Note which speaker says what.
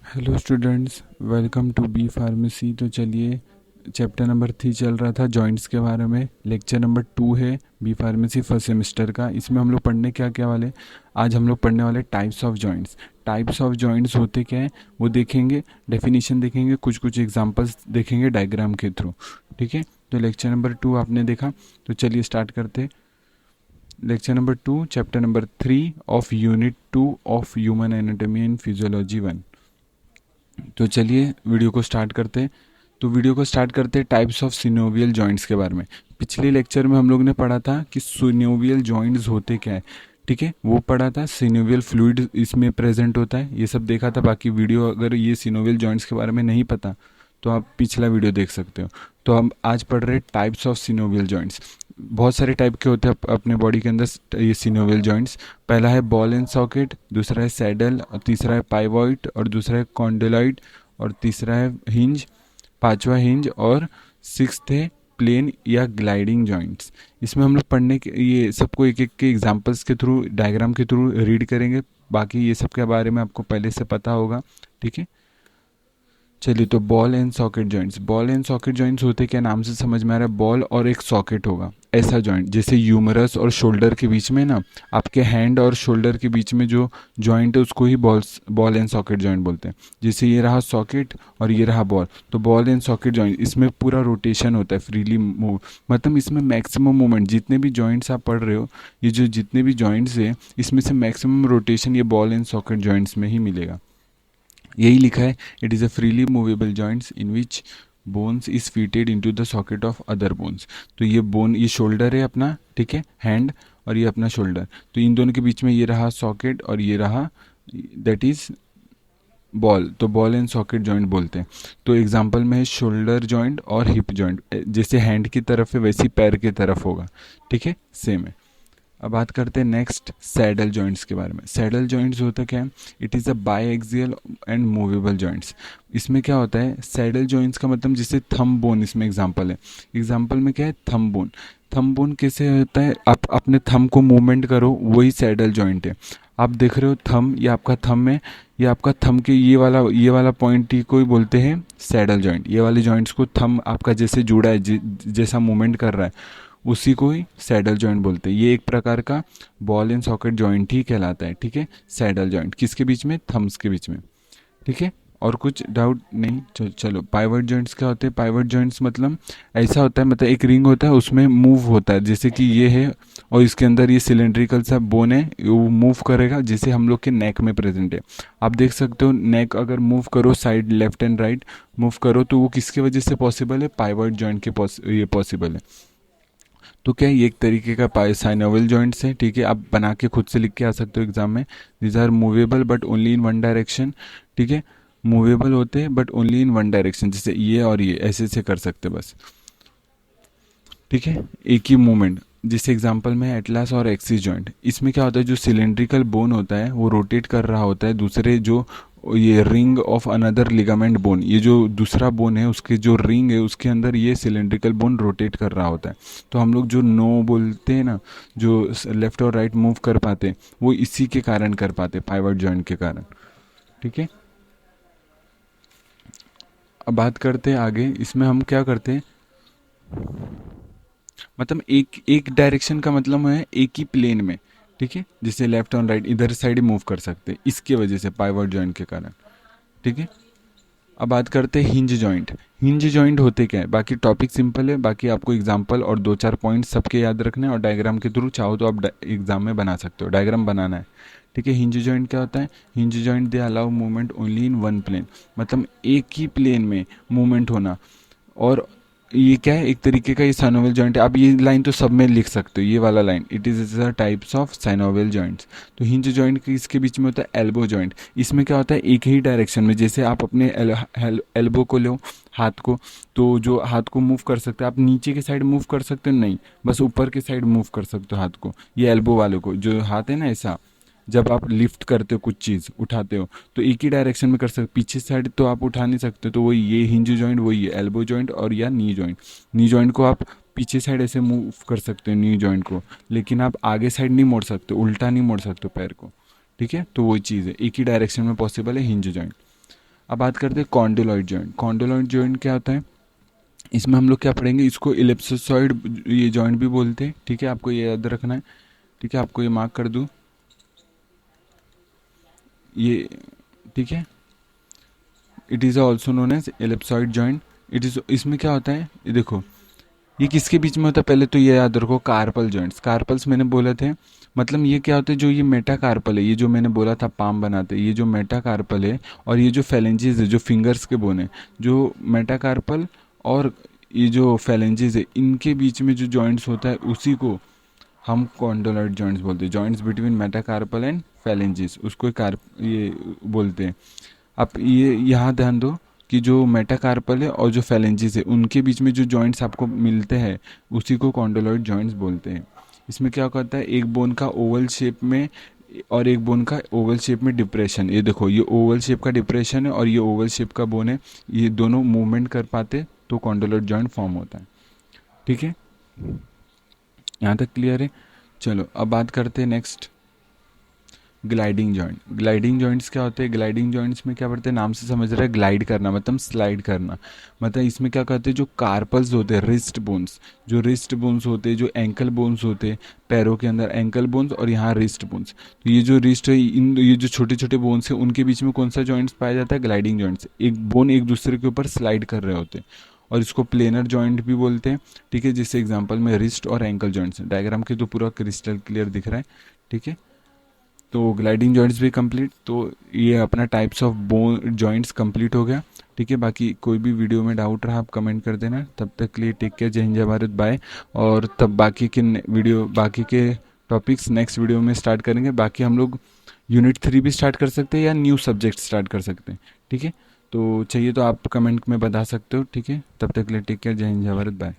Speaker 1: Hello students, welcome to B pharmacy. तो चलिए, chapter number 3 चल रहा था जॉइंट्स के बारे में। लेक्चर नंबर 2 है बी फार्मेसी फर्स्ट सेमेस्टर का। इसमें हम लोग पढ़ने क्या वाले, आज हम लोग पढ़ने वाले types of joints. Types of joints होते क्या है वो देखेंगे, डेफिनेशन देखेंगे, कुछ कुछ एग्जांपल्स देखेंगे डायग्राम के थ्रू। ठीक है, तो लेक्चर नंबर 2 आपने देखा, तो चलिए स्टार्ट करते हैं। Lecture number 2 chapter number 3 of unit 2 of human anatomy and physiology 1। तो चलिए वीडियो को स्टार्ट करते हैं। तो वीडियो को स्टार्ट करते हैं टाइप्स ऑफ सिनोवियल जॉइंट्स के बारे में। पिछले लेक्चर में हम लोग ने पढ़ा था कि सिनोवियल जॉइंट्स होते क्या है। ठीक है, वो पढ़ा था, सिनोवियल फ्लूइड इसमें प्रेजेंट होता है, ये सब देखा था। बाकी वीडियो अगर ये सिनोवियल जॉइंट्स के बारे में नहीं पता तो आप पिछला वीडियो देख सकते हो। तो हम आज पढ़ रहे हैं टाइप्स ऑफ सिनोवियल जॉइंट्स। बहुत सारे टाइप के होते हैं अपने बॉडी के अंदर ये सिनोवियल जॉइंट्स। पहला है बॉल एंड सॉकेट, दूसरा है सैडल, और तीसरा है पाइवॉइड, और दूसरा है कॉन्डोलॉइड, और तीसरा है हिंज, पांचवा हिंज, और सिक्स्थ है प्लेन या ग्लाइडिंग जॉइंट्स। इसमें हम लोग पढ़ने के ये सबको एक एक के एग्जांपल्स के थ्रू, डायग्राम के थ्रू रीड करेंगे। बाकी ये सब के बारे में आपको पहले से पता होगा। ठीक है, चलिए। तो ball and socket joints, ball and socket joints होते क्या, नाम से समझ में आ रहा है, बॉल और एक सॉकेट होगा ऐसा जॉइंट। जैसे यूमरस और शोल्डर के बीच में ना, आपके हैंड और शोल्डर के बीच में जो जॉइंट है उसको ही बॉल एंड सॉकेट जॉइंट बोलते हैं। जैसे ये रहा सॉकेट और ये रहा बॉल, तो बॉल एंड सॉकेट जॉइंट, इसमें पूरा रोटेशन होता है, फ्रीली मूव, मतलब इसमें मैक्सिमम मूवमेंट। जितने भी जॉइंट्स आप पढ़ रहे हो, ये जो जितने भी जॉइंट्स है, इसमें से मैक्सिमम रोटेशन ये बॉल एंड सॉकेट जॉइंट्स में ही मिलेगा। यही लिखा है, it is a freely movable joints in which bones is fitted into the socket of other bones. तो ये बोन, ये शोल्डर है अपना, ठीक है, हैंड, और ये अपना शोल्डर। तो इन दोनों के बीच में ये रहा सॉकेट और ये रहा, दैट इज बॉल। तो बॉल एंड सॉकेट जॉइंट बोलते हैं। तो एग्जांपल में है शोल्डर जॉइंट और हिप जॉइंट। जैसे हैंड की तरफ है वैसे ही पैर की तरफ होगा। ठीक है, सेम है। अब बात करते हैं नेक्स्ट सैडल जॉइंट्स के बारे में। सैडल जॉइंट्स होता क्या है, it is a biaxial and movable joints. इसमें क्या होता है, सैडल जॉइंट्स का मतलब जैसे थंब बोन इसमें एग्जांपल है। एग्जांपल में क्या है, थंब बोन। थंब बोन कैसे होता है, आप अपने थंब को मूवमेंट करो, वही सैडल जॉइंट है। आप देख रहे हो थंब, ये आपका थंब है, ये आपका थंब के ये वाला पॉइंट ही को ही बोलते हैं सैडल जॉइंट। ये वाले जॉइंट्स को थंब आपका जैसे जुड़ा है, जैसा मूवमेंट कर रहा है, उसी को ही सैडल जॉइंट बोलते हैं। ये एक प्रकार का बॉल एंड सॉकेट जॉइंट ही कहलाता है। ठीक है, सैडल जॉइंट किसके बीच में, थम्स के बीच में। ठीक है, और कुछ डाउट नहीं, चलो। पाइवट जॉइंट्स क्या होते हैं, पाइवट जॉइंट्स मतलब ऐसा होता है, मतलब एक रिंग होता है, उसमें मूव होता है, जैसे कि ये है और इसके अंदर ये सिलेंड्रिकल सा बोन है, वो मूव करेगा, जैसे हम लोग के नेक में प्रेजेंट है। आप देख सकते हो, नेक अगर मूव करो side left and right move करो, तो वो किसकी वजह से पॉसिबल है, पाइवट जॉइंट के ये पॉसिबल है। तो क्या ये एक तरीके का साइनोवियल जॉइंट्स है। ठीक है, आप बना के खुद से लिख के आ सकते हो एग्जाम में। These are movable but only in one direction. ठीक है, मूवेबल होते हैं but only in one direction, जैसे ये और ये ऐसे ऐसे कर सकते बस। ठीक है, एक ही मूवमेंट। जिस एग्जांपल में एटलास और एक्सिस जॉइंट, इसमें क्या होता है, जो सिलेंड्रिकल बोन होता है वो रोटेट कर रहा होता है दूसरे, जो ये ring of another ligament bone, ये जो दूसरा बोन है उसके जो रिंग है उसके अंदर ये सिलेंड्रिकल बोन रोटेट कर रहा होता है। तो हम लोग जो नो बोलते हैं ना, जो लेफ्ट और राइट मूव कर पाते, वो इसी के कारण कर पाते, पाइवट जॉइंट के कारण। ठीक है, अब बात करते हैं आगे। इसमें हम क्या करते हैं, मतलब एक एक डायरेक्शन का मतलब है एक ही प्लेन में। ठीक है, जैसे लेफ्ट और राइट इधर साइड मूव कर सकते हैं, इसके वजह से पाइवट जॉइंट के कारण। ठीक है, अब बात करते हैं हिंज जॉइंट। हिंज जॉइंट होते क्या है, बाकी टॉपिक सिंपल है, बाकी आपको एग्जांपल और दो चार पॉइंट सबके याद रखने हैं, और डायग्राम के थ्रू चाहो तो आप एग्जाम में बना सकते हो, डायग्राम बनाना है। ठीक है, हिंज जॉइंट क्या होता है, hinge joint they allow movement only in one plane, मतलब एक ही प्लेन में मूवमेंट होना। और ये क्या है, एक तरीके का ये साइनोवियल जॉइंट है। आप ये लाइन तो सब में लिख सकते हो, ये वाला line, it is a types of synovial joints. तो हिंज जॉइंट इसके बीच में होता है एल्बो जॉइंट। इसमें क्या होता है, एक ही डायरेक्शन में, जैसे आप अपने एल्बो को लो, हाथ को, तो जो हाथ को मूव कर सकते हैं आप, नीचे के साइड मूव कर सकते हो नहीं, बस ऊपर के साइड मूव कर सकते हो हाथ को। ये एल्बो वाले को जो हाथ है ना, ऐसा जब आप लिफ्ट करते हो, कुछ चीज़ उठाते हो, तो एक ही डायरेक्शन में कर सकते, पीछे साइड तो आप उठा नहीं सकते। तो वही ये हिंज जॉइंट, वही है एल्बो जॉइंट और या नी जॉइंट। नी जॉइंट को आप पीछे साइड ऐसे मूव कर सकते हो नी जॉइंट को, लेकिन आप आगे साइड नहीं मोड़ सकते, उल्टा नहीं मोड़ सकते पैर को। ठीक है, तो वही चीज़ है, एक ही डायरेक्शन में पॉसिबल है हिंज जॉइंट। अब बात करते हैं कॉन्डोलॉइड जॉइंट। कॉन्डोलॉइड जॉइंट क्या होता है, इसमें हम लोग क्या पढ़ेंगे, इसको इलिप्सोसॉइड ये जॉइंट भी बोलते हैं, ठीक है, आपको ये याद रखना है, ठीक है, आपको ये मार्क कर दूँ ये, ठीक है। It is also known as ellipsoid joint. It is, इसमें क्या होता है, ये देखो, ये किसके बीच में होता है, पहले तो ये याद रखो, कार्पल जॉइंट्स। कार्पल्स मैंने बोले थे, मतलब ये क्या होता है, जो ये मेटाकार्पल है, ये जो मैंने बोला था पाम बनाते हैं, ये जो मेटाकार्पल है और ये जो फेलेंजेस है, जो फिंगर्स के बोन है, जो मेटाकार्पल और ये जो फेलेंजेस है, इनके बीच में जो जॉइंट्स होता है उसी को हम कॉन्डोलॉइड जॉइंट्स बोलते हैं। Joints between metacarpal and phalanges, उसको कार्प ये बोलते हैं। आप ये यहाँ ध्यान दो कि जो मेटाकार्पल है और जो फेलेंजेस है, उनके बीच में जो जॉइंट्स आपको मिलते हैं उसी को कॉन्डोलॉइड जॉइंट्स बोलते हैं। इसमें क्या होता है, एक बोन का ओवल शेप में और एक बोन का ओवल शेप में डिप्रेशन, ये देखो, ये ओवल शेप का डिप्रेशन है और ये ओवल शेप का बोन है, ये दोनों मूवमेंट कर पाते तो कॉन्डोलॉइड जॉइंट फॉर्म होता है, ठीक है। यहाँ तक क्लियर है। चलो अब बात करते हैं next, gliding joint. Gliding joints क्या होते हैं, ग्लाइडिंग जॉइंट्स में क्या पड़ते हैं, नाम से समझ रहे हैं, ग्लाइड करना मतलब स्लाइड करना। मतलब इसमें क्या करते हैं, जो कार्पल्स होते हैं, रिस्ट बोन्स, जो रिस्ट बोन्स होते हैं, जो एंकल बोन्स होते हैं, पैरों के अंदर एंकल बोन्स और यहाँ रिस्ट बोन्स, तो ये जो रिस्ट है, इन ये जो छोटे छोटे बोन्स है, उनके बीच में कौन सा जॉइंट्स पाया जाता है, ग्लाइडिंग जॉइंट्स। एक बोन एक दूसरे के ऊपर स्लाइड कर रहे होते हैं और इसको प्लेनर जॉइंट भी बोलते हैं, ठीक है। जैसे एग्जांपल में रिस्ट और एंकल जॉइंट्स, डायग्राम के तो पूरा क्रिस्टल क्लियर दिख रहा है, ठीक है। तो ग्लाइडिंग जॉइंट्स भी कंप्लीट, तो ये अपना types of bone joints complete हो गया, ठीक है। बाकी कोई भी वीडियो में डाउट रहा आप कमेंट कर देना। तब तक के लिए टेक केयर, जय हिंद जय भारत, बाय। और तब बाकी के वीडियो, बाकी के टॉपिक्स नेक्स्ट वीडियो में स्टार्ट करेंगे। बाकी हम लोग यूनिट 3 भी स्टार्ट कर सकते हैं या न्यू सब्जेक्ट स्टार्ट कर सकते हैं, ठीक है। तो चाहिए तो आप कमेंट में बता सकते हो, ठीक है। तब तक के लिए टेक केयर, जय हिंद जय भारत, बाय।